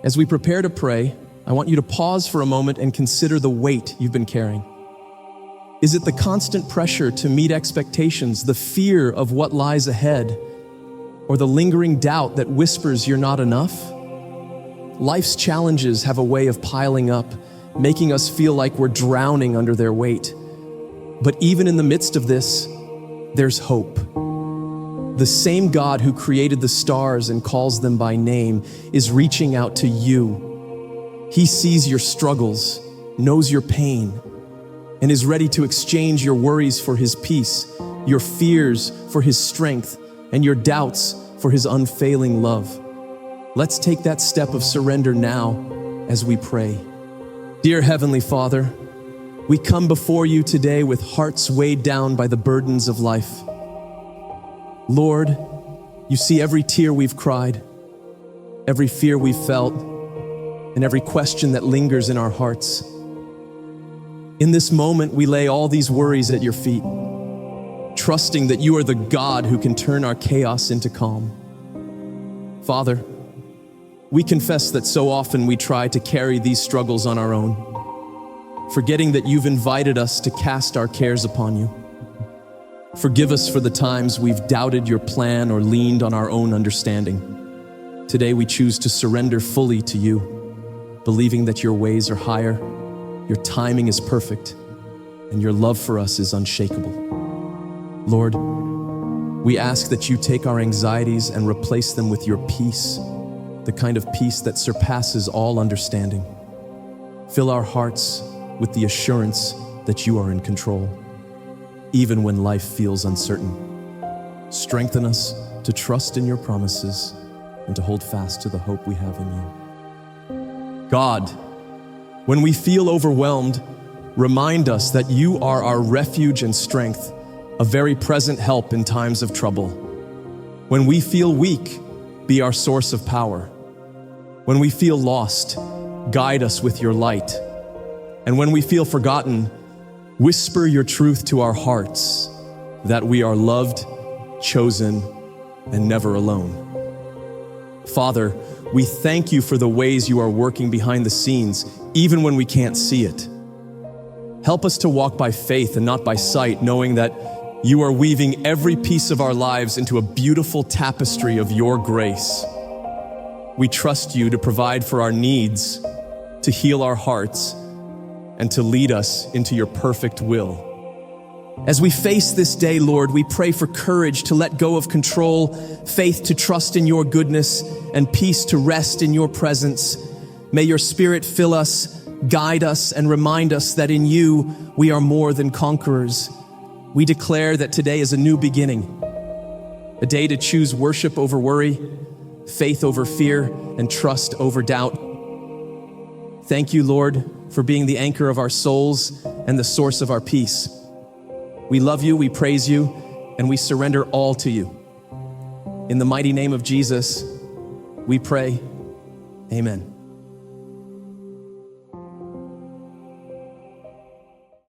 As we prepare to pray, I want you to pause for a moment and consider the weight you've been carrying. Is it the constant pressure to meet expectations, the fear of what lies ahead, or the lingering doubt that whispers you're not enough? Life's challenges have a way of piling up, making us feel like we're drowning under their weight. But even in the midst of this, there's hope. The same God who created the stars and calls them by name is reaching out to you. He sees your struggles, knows your pain, and is ready to exchange your worries for His peace, your fears for His strength, and your doubts for His unfailing love. Let's take that step of surrender now as we pray. Dear Heavenly Father, we come before you today with hearts weighed down by the burdens of life. Lord, you see every tear we've cried, every fear we've felt, and every question that lingers in our hearts. In this moment, we lay all these worries at your feet, trusting that you are the God who can turn our chaos into calm. Father, we confess that so often we try to carry these struggles on our own, forgetting that you've invited us to cast our cares upon you. Forgive us for the times we've doubted your plan or leaned on our own understanding. Today we choose to surrender fully to you, believing that your ways are higher, your timing is perfect, and your love for us is unshakable. Lord, we ask that you take our anxieties and replace them with your peace, the kind of peace that surpasses all understanding. Fill our hearts with the assurance that you are in control, even when life feels uncertain. Strengthen us to trust in your promises and to hold fast to the hope we have in you. God, when we feel overwhelmed, remind us that you are our refuge and strength, a very present help in times of trouble. When we feel weak, be our source of power. When we feel lost, guide us with your light. And when we feel forgotten, whisper your truth to our hearts, that we are loved, chosen, and never alone. Father, we thank you for the ways you are working behind the scenes, even when we can't see it. Help us to walk by faith and not by sight, knowing that you are weaving every piece of our lives into a beautiful tapestry of your grace. We trust you to provide for our needs, to heal our hearts, and to lead us into your perfect will. As we face this day, Lord, we pray for courage to let go of control, faith to trust in your goodness, and peace to rest in your presence. May your Spirit fill us, guide us, and remind us that in you we are more than conquerors. We declare that today is a new beginning, a day to choose worship over worry, faith over fear, and trust over doubt. Thank you, Lord, for being the anchor of our souls and the source of our peace. We love you, we praise you, and we surrender all to you. In the mighty name of Jesus, we pray, amen.